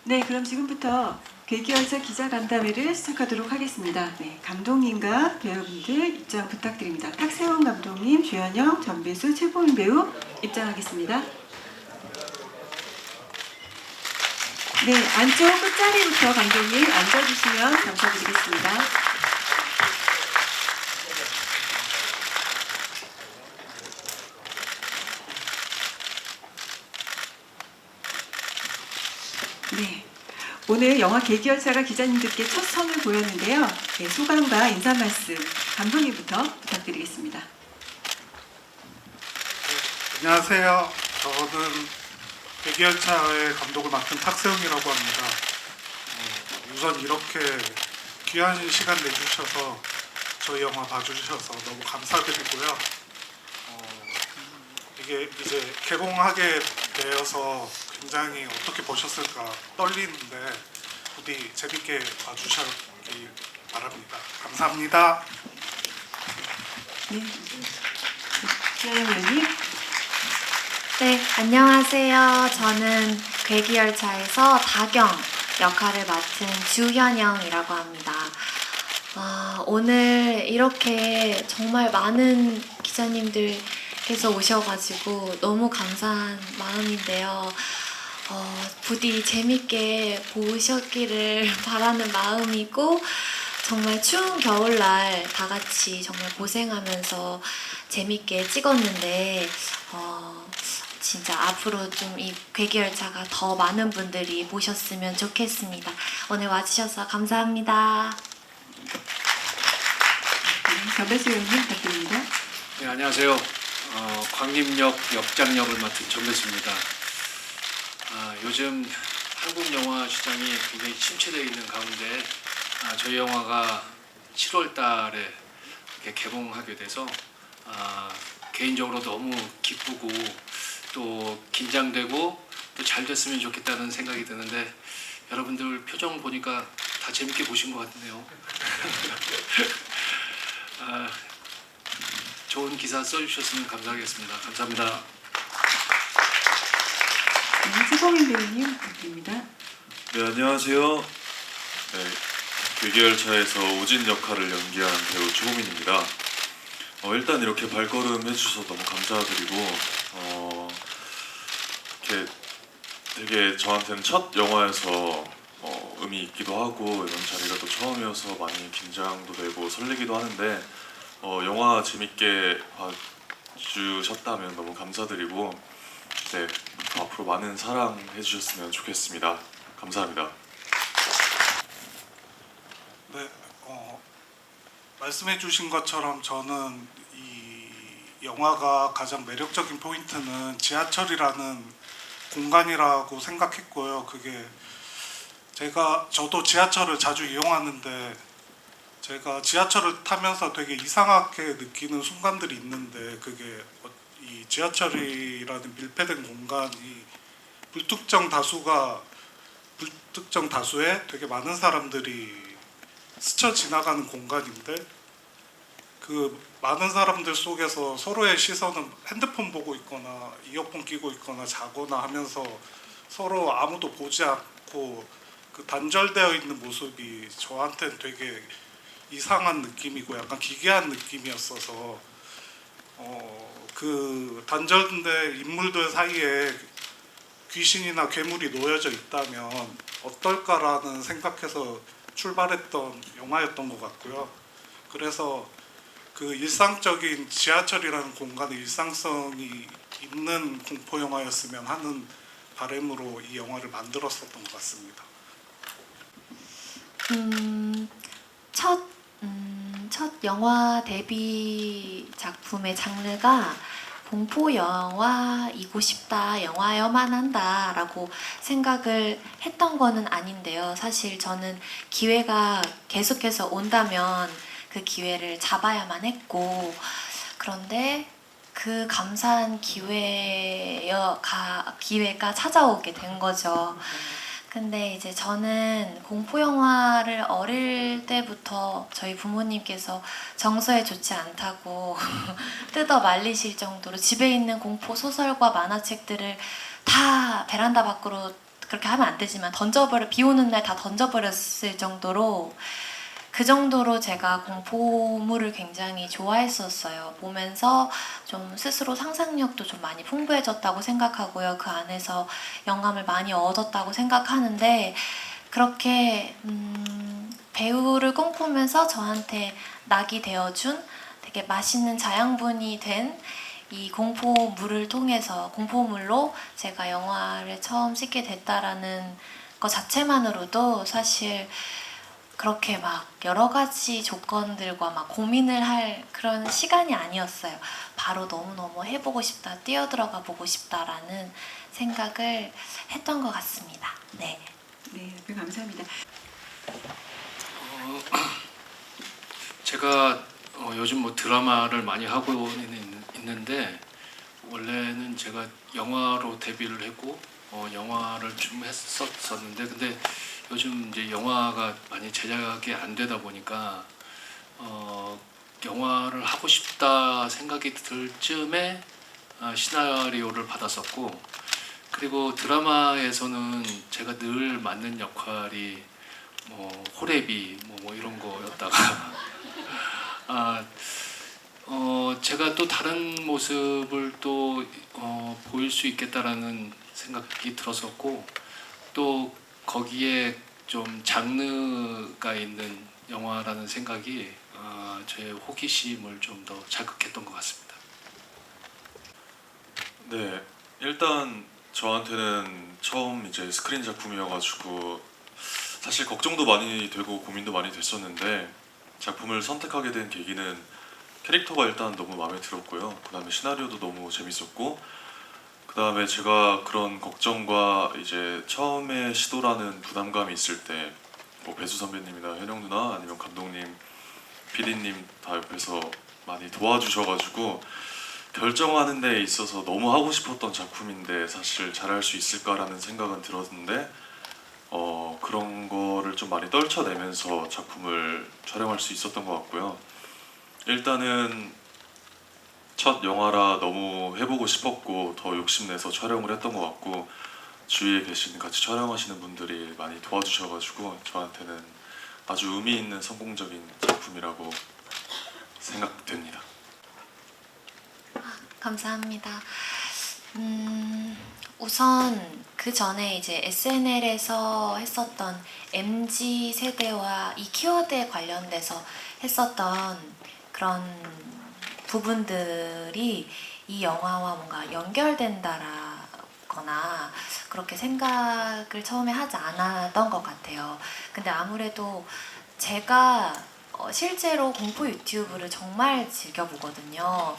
네, 그럼 지금부터 괴기열차 기자간담회를 시작하도록 하겠습니다. 네, 감독님과 배우분들 입장 부탁드립니다. 탁세훈 감독님, 주연영, 전배수, 최보인 배우 입장하겠습니다. 네, 안쪽 끝자리부터 감독님 앉아주시면 감사드리겠습니다. 네, 오늘 영화 괴기열차가 기자님들께 첫 선을 보였는데요. 네, 소감과 인사 말씀 감독님부터 부탁드리겠습니다. 안녕하세요. 저는 괴기열차의 감독을 맡은 탁세웅이라고 합니다. 우선 이렇게 귀한 시간 내주셔서 저희 영화 봐주셔서 너무 감사드리고요. 이게 이제 개봉하게 되어서 굉장히 어떻게 보셨을까 떨리는데 부디 재밌게 봐주시기 바랍니다. 감사합니다. 네, 주연영 배우님. 네, 안녕하세요. 저는 괴기열차에서 다경 역할을 맡은 주현영이라고 합니다. 오늘 이렇게 정말 많은 기자님들께서 오셔가지고 너무 감사한 마음인데요. 부디 재밌게 보셨기를 바라는 마음이고, 정말 추운 겨울날 다 같이 정말 고생하면서 재밌게 찍었는데, 진짜 앞으로 좀 이 괴기열차가 더 많은 분들이 보셨으면 좋겠습니다. 오늘 와주셔서 감사합니다. 네, 전배수 배우님 부탁드립니다. 네, 안녕하세요. 광림역 역장역을 맡은 전배수입니다. 요즘 한국 영화 시장이 굉장히 침체되어 있는 가운데 저희 영화가 7월 달에 이렇게 개봉하게 돼서 개인적으로 너무 기쁘고 또 긴장되고 또 잘 됐으면 좋겠다는 생각이 드는데 여러분들 표정 보니까 다 재밌게 보신 것 같네요. 좋은 기사 써주셨으면 감사하겠습니다. 감사합니다. 네, 최보인 배우님 부탁드립니다. 네, 안녕하세요. 네, 괴기열차에서 오진 역할을 연기한 배우 최호민입니다. 일단 이렇게 발걸음 해주셔서 너무 감사드리고 이렇게 되게 저한테는 첫 영화에서 의미 있기도 하고 이런 자리가 또 처음이어서 많이 긴장도 되고 설레기도 하는데 영화 재밌게 봐주셨다면 너무 감사드리고 네, 앞으로 많은 사랑 해주셨으면 좋겠습니다. 감사합니다. 네, 말씀해주신 것처럼 저는 이 영화가 가장 매력적인 포인트는 지하철이라는 공간이라고 생각했고요. 그게 저도 지하철을 자주 이용하는데 제가 지하철을 타면서 되게 이상하게 느끼는 순간들이 있는데 그게 이 지하철이라는 밀폐된 공간이 불특정 다수의 되게 많은 사람들이 스쳐 지나가는 공간인데 그 많은 사람들 속에서 서로의 시선은 핸드폰 보고 있거나 이어폰 끼고 있거나 자거나 하면서 서로 아무도 보지 않고 그 단절되어 있는 모습이 저한테는 되게 이상한 느낌이고 약간 기괴한 느낌이었어서 그 단절된 인물들 사이에 귀신이나 괴물이 놓여져 있다면 어떨까라는 생각해서 출발했던 영화였던 것 같고요. 그래서 그 일상적인 지하철이라는 공간의 일상성이 있는 공포 영화였으면 하는 바람으로 이 영화를 만들었었던 것 같습니다. 첫 영화 데뷔 작품의 장르가 공포 영화이고 싶다, 영화여만 한다 라고 생각을 했던 거는 아닌데요. 사실 저는 기회가 계속해서 온다면 그 기회를 잡아야만 했고, 그런데 그 감사한 기회가 찾아오게 된 거죠. 근데 이제 저는 공포 영화를 어릴 때부터 저희 부모님께서 정서에 좋지 않다고 뜯어 말리실 정도로 집에 있는 공포 소설과 만화책들을 다 베란다 밖으로 그렇게 하면 안 되지만 비 오는 날 다 던져버렸을 정도로 그 정도로 제가 공포물을 굉장히 좋아했었어요. 보면서 좀 스스로 상상력도 좀 많이 풍부해졌다고 생각하고요. 그 안에서 영감을 많이 얻었다고 생각하는데 그렇게 배우를 꿈꾸면서 저한테 낙이 되어준 되게 맛있는 자양분이 된 이 공포물을 통해서 공포물로 제가 영화를 처음 찍게 됐다라는 것 자체만으로도 사실 그렇게 막 여러 가지 조건들과 막 고민을 할 그런 시간이 아니었어요. 바로 너무너무 해보고 싶다, 뛰어들어가 보고 싶다라는 생각을 했던 것 같습니다. 네. 네, 답변 감사합니다. 제가 요즘 뭐 드라마를 많이 하고 있는데 원래는 제가 영화로 데뷔를 했고 영화를 좀 했었는데 근데 요즘 이제 영화가 많이 제작이 안 되다 보니까 영화를 하고 싶다 생각이 들 쯤에 시나리오를 받았었고 그리고 드라마에서는 제가 늘 맡는 역할이 뭐 호래비 뭐 이런 거였다가 제가 또 다른 모습을 또 보일 수 있겠다라는 생각이 들었었고 또 거기에 좀 장르가 있는 영화라는 생각이 제 호기심을 좀 더 자극했던 것 같습니다. 네, 일단 저한테는 처음 이제 스크린 작품이어가지고 사실 걱정도 많이 되고 고민도 많이 됐었는데 작품을 선택하게 된 계기는 캐릭터가 일단 너무 마음에 들었고요. 그 다음에 시나리오도 너무 재밌었고 그 다음에 제가 그런 걱정과 이제 처음에 시도라는 부담감이 있을 때 뭐 배수 선배님이나 현영 누나 아니면 감독님, PD님 다 옆에서 많이 도와주셔가지고 결정하는 데 있어서 너무 하고 싶었던 작품인데 사실 잘할 수 있을까라는 생각은 들었는데 그런 거를 좀 많이 떨쳐내면서 작품을 촬영할 수 있었던 것 같고요. 일단은 첫 영화라 너무 해보고 싶었고 더 욕심내서 촬영을 했던 것 같고 주위에 계신 같이 촬영하시는 분들이 많이 도와주셔가지고 저한테는 아주 의미 있는 성공적인 작품이라고 생각됩니다. 감사합니다. 우선 그 전에 이제 SNL에서 했었던 MZ 세대와 이 키워드에 관련돼서 했었던 그런 부분들이 이 영화와 뭔가 연결된다거나 그렇게 생각을 처음에 하지 않았던 것 같아요. 근데 아무래도 제가 실제로 공포 유튜브를 정말 즐겨보거든요.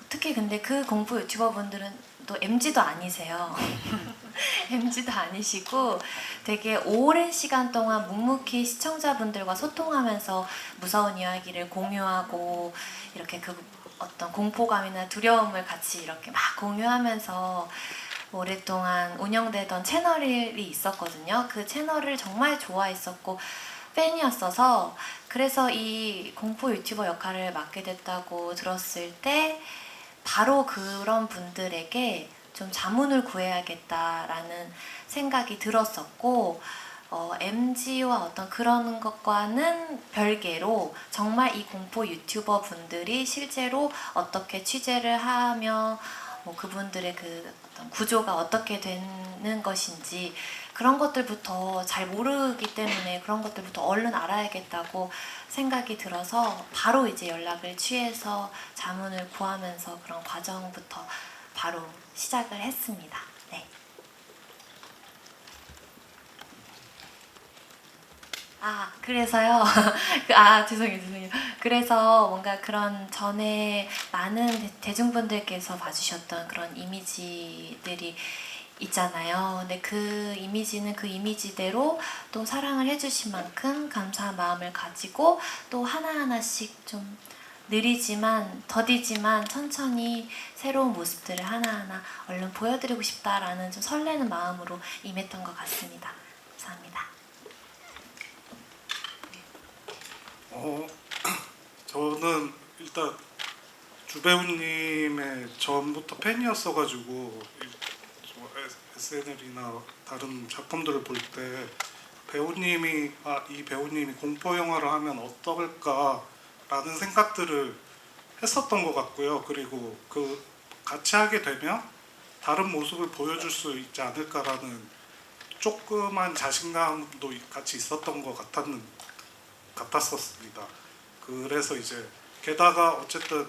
특히 근데 그 공포 유튜버 분들은 또 MZ도 아니세요. MZ도 아니시고 되게 오랜 시간 동안 묵묵히 시청자분들과 소통하면서 무서운 이야기를 공유하고 이렇게 그 어떤 공포감이나 두려움을 같이 이렇게 막 공유하면서 오랫동안 운영되던 채널이 있었거든요. 그 채널을 정말 좋아했었고 팬이었어서 그래서 이 공포 유튜버 역할을 맡게 됐다고 들었을 때 바로 그런 분들에게 좀 자문을 구해야겠다라는 생각이 들었었고 MG와 어떤 그런 것과는 별개로 정말 이 공포 유튜버 분들이 실제로 어떻게 취재를 하며 뭐 그분들의 그 어떤 구조가 어떻게 되는 것인지 그런 것들부터 잘 모르기 때문에 그런 것들부터 얼른 알아야겠다고 생각이 들어서 바로 이제 연락을 취해서 자문을 구하면서 그런 과정부터 바로 시작을 했습니다. 네. 그래서요. 죄송해요. 그래서 뭔가 그런 전에 많은 대중분들께서 봐주셨던 그런 이미지들이 있잖아요. 근데 그 이미지는 그 이미지대로 또 사랑을 해주신 만큼 감사한 마음을 가지고 또 하나하나씩 좀 느리지만 더디지만 천천히 새로운 모습들을 하나하나 얼른 보여드리고 싶다라는 좀 설레는 마음으로 임했던 것 같습니다. 감사합니다. 저는 일단 주배우님의 전부터 팬이었어가지고 SNL이나 다른 작품들을 볼 때 이 배우님이 공포 영화를 하면 어떨까라는 생각들을 했었던 것 같고요. 그리고 그 같이 하게 되면 다른 모습을 보여줄 수 있지 않을까라는 조그만 자신감도 같이 있었던 것 같았었습니다. 그래서 이제 게다가 어쨌든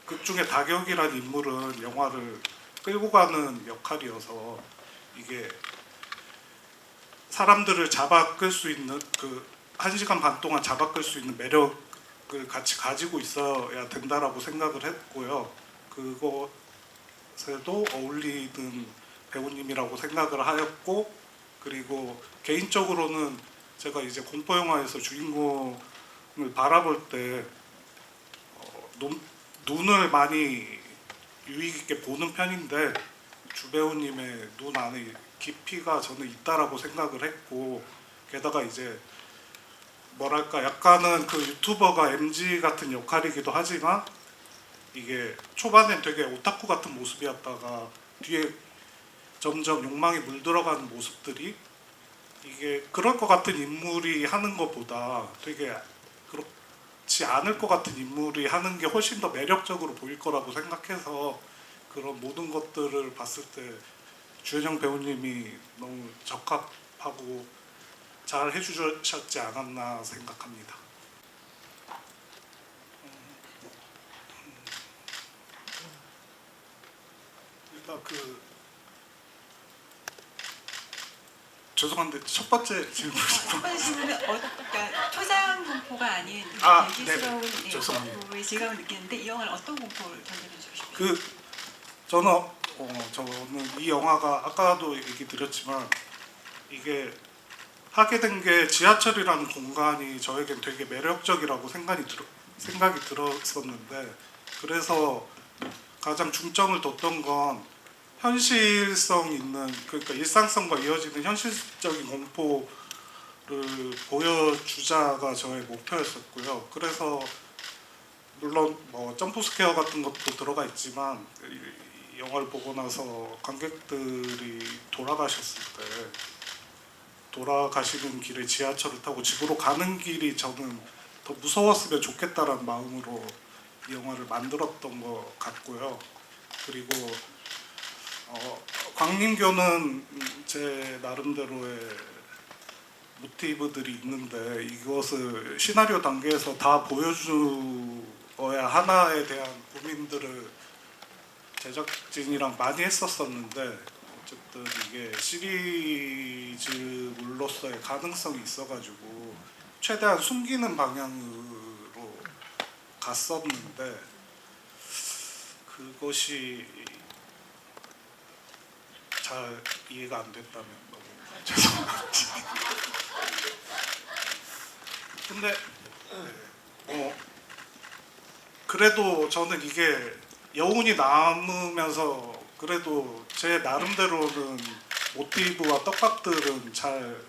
극 중에 다격이라는 인물은 영화를 끌고 가는 역할이어서 이게 사람들을 잡아끌 수 있는 그 1시간 반 동안 잡아끌 수 있는 매력을 같이 가지고 있어야 된다라고 생각을 했고요. 그것에도 어울리는 배우님이라고 생각을 하였고, 그리고 개인적으로는 제가 이제 공포 영화에서 주인공을 바라볼 때 눈을 많이 유의 깊게 보는 편인데 주배우님의 눈 안에 깊이가 저는 있다라고 생각을 했고, 게다가 이제 뭐랄까 약간은 그 유튜버가 MG 같은 역할이기도 하지만 이게 초반엔 되게 오타쿠 같은 모습이었다가 뒤에 점점 욕망이 물들어가는 모습들이 이게 그럴 것 같은 인물이 하는 것보다 되게 그렇지 않을 것 같은 인물이 하는 게 훨씬 더 매력적으로 보일 거라고 생각해서 그런 모든 것들을 봤을 때 주현영 배우님이 너무 적합하고 잘 해주셨지 않았나 생각합니다. 일단 죄송한데 첫 번째 질문. 첫 번째 질문은 그러니까 초장 공포가 아닌 아, 대기스러운 네네. 죄송합니다. 공포의 질감을 느끼는데 이 영화는 어떤 공포를 전달해 주고 싶어요? 저는 이 영화가 아까도 얘기 드렸지만 이게 하게 된 게 지하철이라는 공간이 저에겐 되게 매력적이라고 생각이 들었었는데, 그래서 가장 중점을 뒀던 건 현실성 있는, 그러니까 일상성과 이어지는 현실적인 공포를 보여주자가 저의 목표였었고요. 그래서 물론 뭐 점프 스퀘어 같은 것도 들어가 있지만 이 영화를 보고 나서 관객들이 돌아가셨을 때 돌아가시는 길에 지하철을 타고 집으로 가는 길이 저는 더 무서웠으면 좋겠다라는 마음으로 이 영화를 만들었던 것 같고요. 그리고 광림교는 제 나름대로의 모티브들이 있는데 이것을 시나리오 단계에서 다 보여주어야 하나에 대한 고민들을 제작진이랑 많이 했었었는데 어쨌든 이게 시리즈물로서의 가능성이 있어가지고 최대한 숨기는 방향으로 갔었는데 그것이 잘 이해가 안 됐다면 너무 죄송합니다. 근데 그래도 저는 이게 여운이 남으면서 그래도 제 나름대로는 모티브와 떡밥들은 잘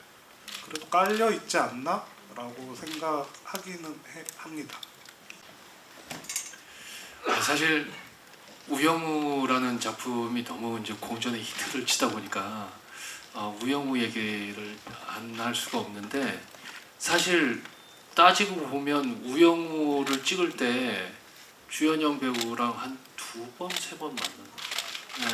그래도 깔려 있지 않나라고 생각하기는 합니다. 사실 우영우라는 작품이 너무 이제 공전의 히트를 치다 보니까 우영우 얘기를 안 할 수가 없는데, 사실 따지고 보면 우영우를 찍을 때 주현영 배우랑 한 2번, 3번 만났나? 네.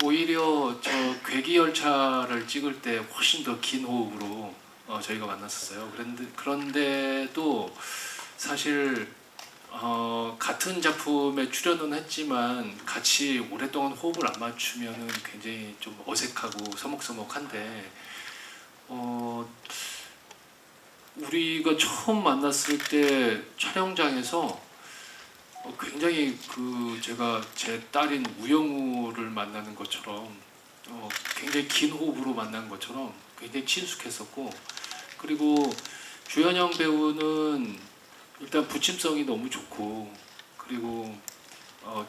오히려 저 괴기열차를 찍을 때 훨씬 더 긴 호흡으로 저희가 만났었어요. 그런데도 사실 같은 작품에 출연은 했지만 같이 오랫동안 호흡을 안 맞추면은 굉장히 좀 어색하고 서먹서먹한데 우리가 처음 만났을 때 촬영장에서 굉장히 제가 제 딸인 우영우를 만나는 것처럼 굉장히 긴 호흡으로 만난 것처럼 굉장히 친숙했었고, 그리고 주현영 배우는 일단 부침성이 너무 좋고, 그리고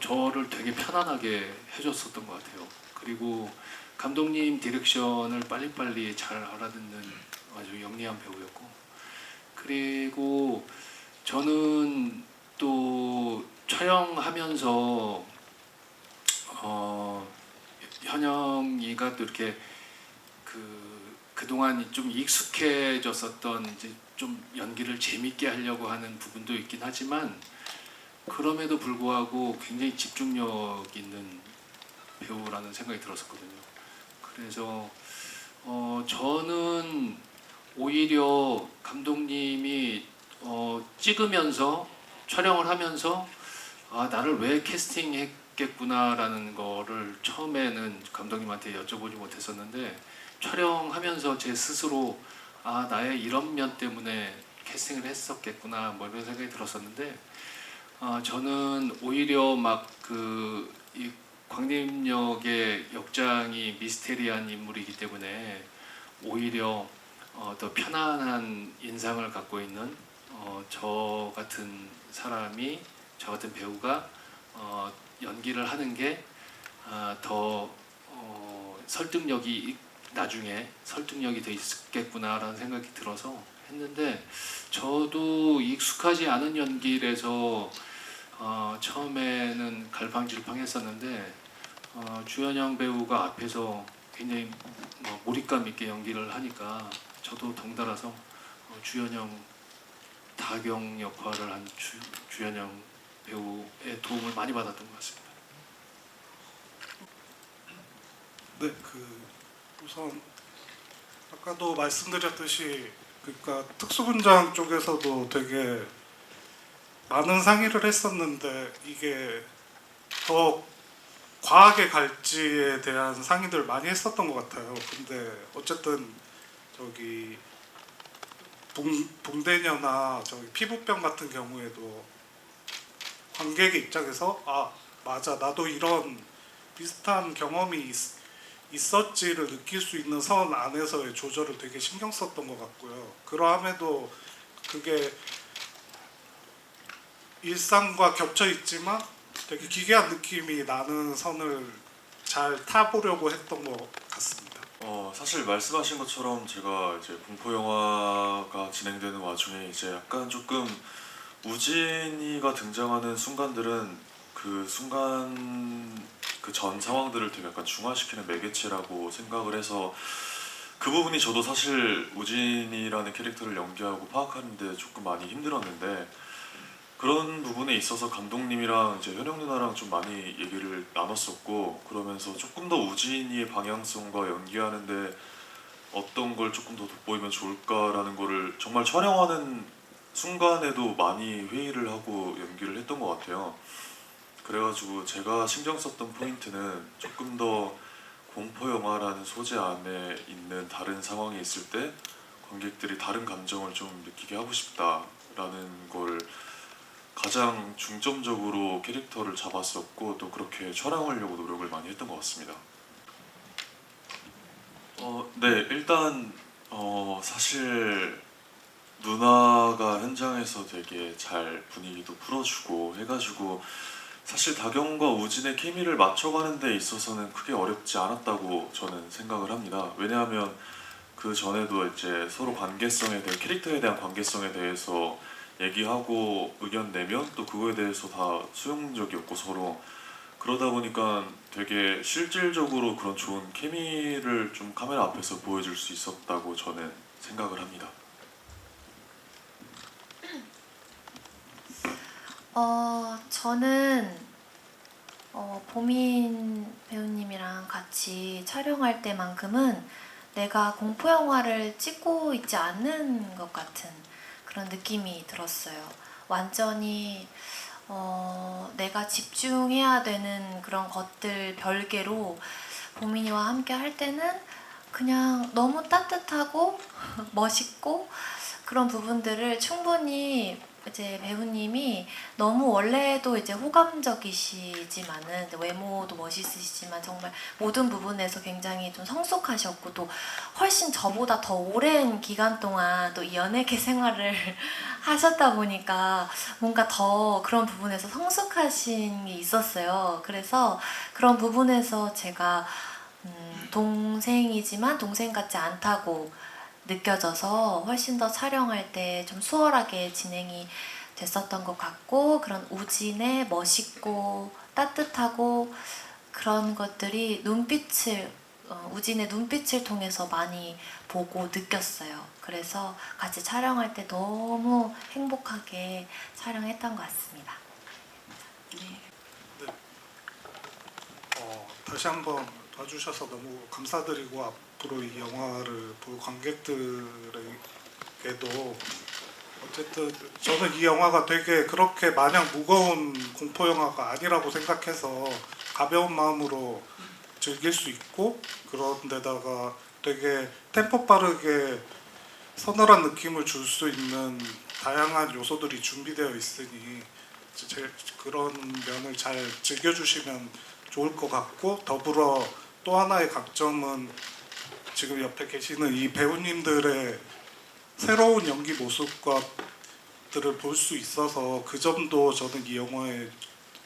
저를 되게 편안하게 해줬었던 것 같아요. 그리고 감독님 디렉션을 빨리빨리 잘 알아듣는 아주 영리한 배우였고, 그리고 저는 또 촬영하면서 주현영이가 또 이렇게 그동안 좀 익숙해졌었던 이제 좀 연기를 재밌게 하려고 하는 부분도 있긴 하지만 그럼에도 불구하고 굉장히 집중력 있는 배우라는 생각이 들었었거든요. 그래서 저는 오히려 감독님이 찍으면서 촬영을 하면서 나를 왜 캐스팅했겠구나라는 거를 처음에는 감독님한테 여쭤보지 못했었는데 촬영하면서 제 스스로 나의 이런 면 때문에 캐스팅을 했었겠구나 뭐 이런 생각이 들었었는데 저는 오히려 막 이 광림역의 역장이 미스테리한 인물이기 때문에 오히려 더 편안한 인상을 갖고 있는 저 같은 사람이 저 같은 배우가 연기를 하는 게 더 설득력이 나중에 설득력이 더 있겠구나라는 생각이 들어서 했는데 저도 익숙하지 않은 연기라서 처음에는 갈팡질팡했었는데 주현영 배우가 앞에서 굉장히 몰입감 있게 연기를 하니까 저도 덩달아서 주현영 다경 역할을 한 주현영 배우의 도움을 많이 받았던 것 같습니다. 네, 우선 아까도 말씀드렸듯이 그러니까 특수분장 쪽에서도 되게 많은 상의를 했었는데 이게 더 과하게 갈지에 대한 상의들 많이 했었던 것 같아요. 근데 어쨌든 저기 붕대녀나 저기 피부병 같은 경우에도 관객의 입장에서 맞아 나도 이런 비슷한 경험이 있었지를 느낄 수 있는 선 안에서의 조절을 되게 신경 썼던 것 같고요. 그러함에도 그게 일상과 겹쳐 있지만 되게 기괴한 느낌이 나는 선을 잘 타보려고 했던 것 같습니다. 사실 말씀하신 것처럼 제가 이제 공포 영화가 진행되는 와중에 이제 약간 조금 우진이가 등장하는 순간들은 그 순간 그 전 상황들을 되게 약간 중화시키는 매개체라고 생각을 해서 그 부분이 저도 사실 우진이라는 캐릭터를 연기하고 파악하는데 조금 많이 힘들었는데 그런 부분에 있어서 감독님이랑 이제 현영 누나랑 좀 많이 얘기를 나눴었고 그러면서 조금 더 우진이의 방향성과 연기하는데 어떤 걸 조금 더 돋보이면 좋을까라는 거를 정말 촬영하는 순간에도 많이 회의를 하고 연기를 했던 것 같아요. 그래가지고 제가 신경 썼던 포인트는 조금 더 공포 영화라는 소재 안에 있는 다른 상황이 있을 때 관객들이 다른 감정을 좀 느끼게 하고 싶다라는 걸 가장 중점적으로 캐릭터를 잡았었고 또 그렇게 촬영하려고 노력을 많이 했던 것 같습니다. 네, 일단 사실 누나가 현장에서 되게 잘 분위기도 풀어주고 해가지고 사실 다경과 우진의 케미를 맞춰가는 데 있어서는 크게 어렵지 않았다고 저는 생각을 합니다. 왜냐하면 그 전에도 이제 서로 관계성에 대해 캐릭터에 대한 관계성에 대해서 얘기하고 의견 내면 또 그거에 대해서 다 수용적이었고 서로 그러다 보니까 되게 실질적으로 그런 좋은 케미를 좀 카메라 앞에서 보여줄 수 있었다고 저는 생각을 합니다. 저는 보민 배우님이랑 같이 촬영할 때만큼은 내가 공포 영화를 찍고 있지 않는 것 같은 그런 느낌이 들었어요. 완전히 내가 집중해야 되는 그런 것들 별개로 보민이와 함께 할 때는 그냥 너무 따뜻하고 멋있고 그런 부분들을 충분히 이제 배우님이 너무 원래도 이제 호감적이시지만은 외모도 멋있으시지만 정말 모든 부분에서 굉장히 좀 성숙하셨고 또 훨씬 저보다 더 오랜 기간 동안 또 이 연예계 생활을 하셨다 보니까 뭔가 더 그런 부분에서 성숙하신 게 있었어요. 그래서 그런 부분에서 제가 동생이지만 동생 같지 않다고 느껴져서 훨씬 더 촬영할 때 좀 수월하게 진행이 됐었던 것 같고 그런 우진의 멋있고 따뜻하고 그런 것들이 우진의 눈빛을 통해서 많이 보고 느꼈어요. 그래서 같이 촬영할 때 너무 행복하게 촬영했던 것 같습니다. 네. 다시 한번 봐주셔서 너무 감사드리고 앞으로 이 영화를 볼 관객들에게도 어쨌든 저는 이 영화가 되게 그렇게 마냥 무거운 공포 영화가 아니라고 생각해서 가벼운 마음으로 즐길 수 있고 그런 데다가 되게 템포 빠르게 서늘한 느낌을 줄 수 있는 다양한 요소들이 준비되어 있으니 그런 면을 잘 즐겨주시면 좋을 것 같고 더불어 또 하나의 강점은 지금 옆에 계시는 이 배우님들의 새로운 연기 모습들을 볼 수 있어서 그 점도 저는 이 영화의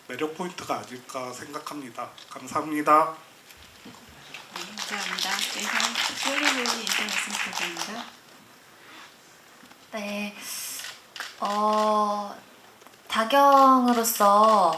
매력 포인트가 아닐까 생각합니다. 감사합니다. 네, 감사합니다. 네, 다음 조현영 배우님 인사 말씀 부탁드립니다. 네, 다경으로서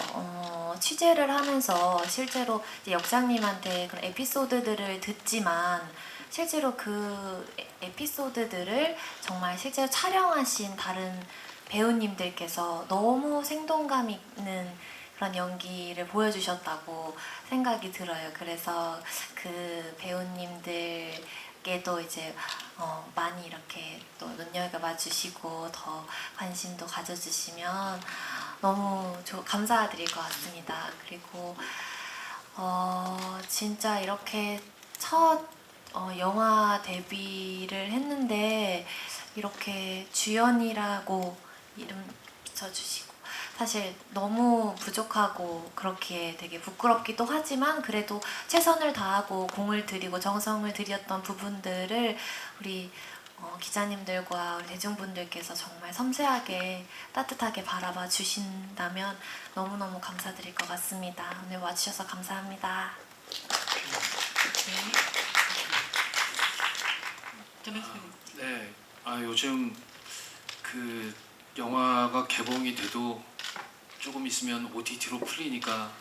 취재를 하면서 실제로 이제 역장님한테 그런 에피소드들을 듣지만 실제로 그 에피소드들을 정말 실제로 촬영하신 다른 배우님들께서 너무 생동감 있는 그런 연기를 보여주셨다고 생각이 들어요. 그래서 그 배우님들께도 이제 많이 이렇게 또 눈여겨봐 주시고 더 관심도 가져주시면 너무 감사드릴 것 같습니다. 그리고 진짜 이렇게 첫 영화 데뷔를 했는데 이렇게 주연이라고 이름 붙여주시고 사실 너무 부족하고 그렇게 되게 부끄럽기도 하지만 그래도 최선을 다하고 공을 들이고 정성을 들였던 부분들을 우리 기자님들과 우리 대중분들께서 정말 섬세하게 따뜻하게 바라봐 주신다면 너무너무 감사드릴 것 같습니다. 오늘 와주셔서 감사합니다. 네, 요즘 그 영화가 개봉이 돼도 조금 있으면 OTT로 풀리니까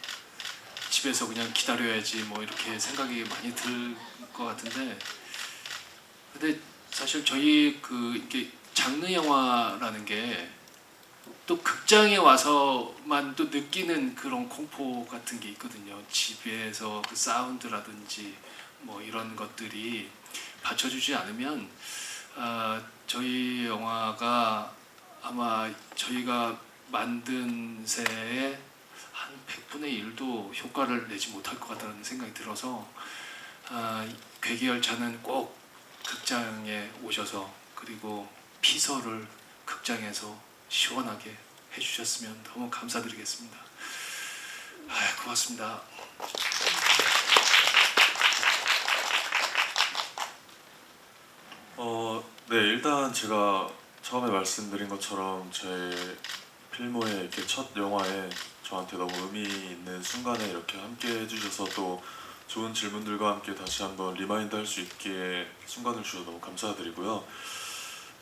집에서 그냥 기다려야지 뭐 이렇게 생각이 많이 들 것 같은데, 근데 사실 저희 이게 장르 영화라는 게 또 극장에 와서만 또 느끼는 그런 공포 같은 게 있거든요. 집에서 그 사운드라든지 뭐 이런 것들이 받쳐주지 않으면 저희 영화가 아마 저희가 만든 새의 한 100분의 1도 효과를 내지 못할 것 같다는 생각이 들어서 괴기열차는 꼭 극장에 오셔서 그리고 피서를 극장에서 시원하게 해주셨으면 너무 감사드리겠습니다. 고맙습니다. 네, 일단 제가 처음에 말씀드린 것처럼 제 필모의 이렇게 첫 영화에 저한테 너무 의미 있는 순간에 이렇게 함께 해주셔서 또 좋은 질문들과 함께 다시 한번 리마인드 할 수 있게 순간을 주셔서 너무 감사드리고요.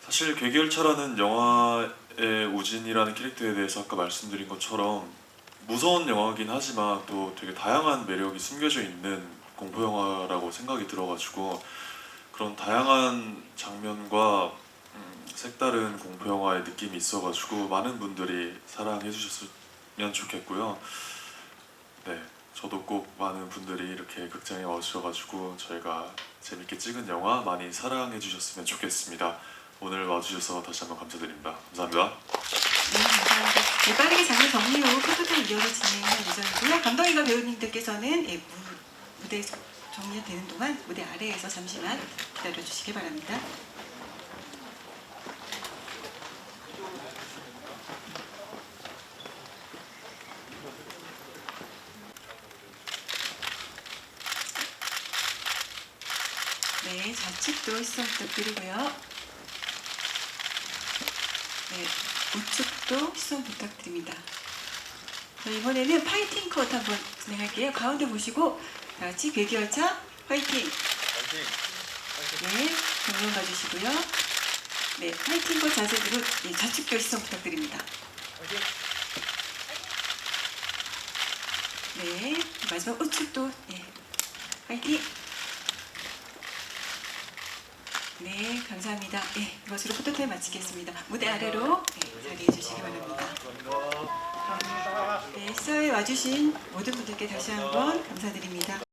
사실 괴기열차라는 영화의 우진이라는 캐릭터에 대해서 아까 말씀드린 것처럼 무서운 영화이긴 하지만 또 되게 다양한 매력이 숨겨져 있는 공포 영화라고 생각이 들어가지고 그런 다양한 장면과 색다른 공포 영화의 느낌이 있어가지고 많은 분들이 사랑해 주셨으면 좋겠고요. 네, 저도 꼭 많은 분들이 이렇게 극장에 와주셔가지고 저희가 재밌게 찍은 영화 많이 사랑해 주셨으면 좋겠습니다. 오늘 와주셔서 다시 한번 감사드립니다. 감사합니다. 네, 감사합니다. 네, 빠르게 장면 정리 후 포토타임 이어서 진행할 예정이고요. 감독님과 배우님들께서는 무대 정리되는 동안 무대 아래에서 잠시만 기다려주시기 바랍니다. 네, 좌측도 시선 부탁드리고요. 네, 우측도 시선 부탁드립니다. 자, 이번에는 파이팅 컷 한번 진행할게요. 가운데 보시고 다 같이 괴기열차 파이팅! 네, 정면 봐주시고요. 네, 파이팅 컷 자세로 좌측도 시선 부탁드립니다. 네, 마지막 우측도 네, 파이팅. 네, 감사합니다. 네, 이것으로 포토타임 마치겠습니다. 무대 아래로 네, 자리해 주시기 바랍니다. 네, 시사회에 와주신 모든 분들께 다시 한번 감사드립니다.